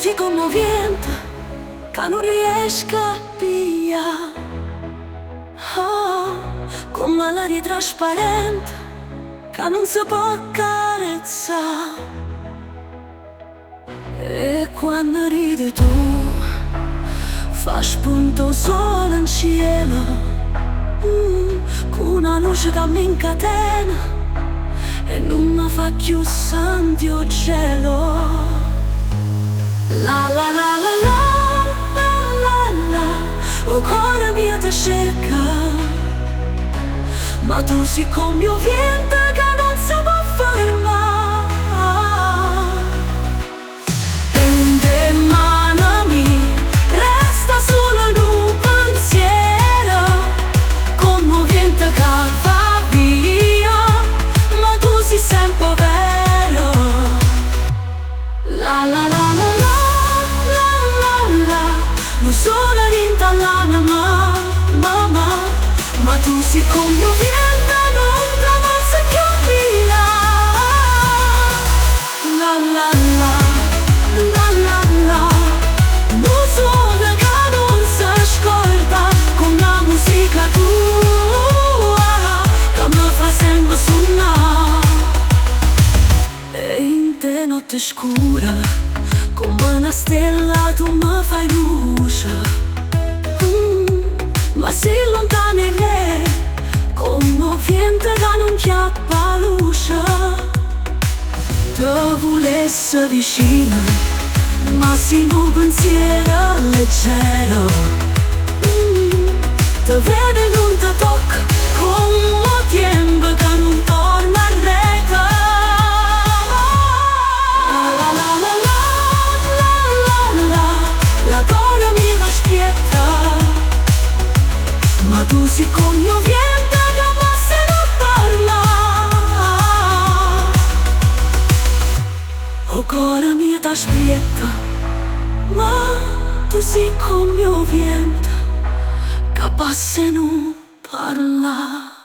si commovente che non riesco a capire, come l'aria trasparente che non si può carezzare. E quando ridi tu fa spunto sole in cielo, con una luce che mi incatena e non mi fa più sentire il cielo. La la la la la la la la, o cuore mio ti cerca, ma tu sei come il vento che non si può fermare. E in mani resta solo un pensiero, come il vento che va via, ma tu sei sempre vero. La la la la la la la, non sono rintalana mamma, ma tu sei come il vento, non ti avanza più via. La la la la la la, non sono che non si ascolta con la musica tua che mi fa sempre suonare. E in te notte scura, come una stella tu mi fai luce, ma sei lontana in me, come vento che non chiappa luce. Te volesse vicino, ma sei un pensiero leggero, te vedo e non ti tocca, come il tempo che non torna a rete. La la la la la la la, la cuore mi va spietta, ma tu sei come il vento che passa e non parla. O cuore mio t'aspetta, ma tu sei come il vento che passa e non parla.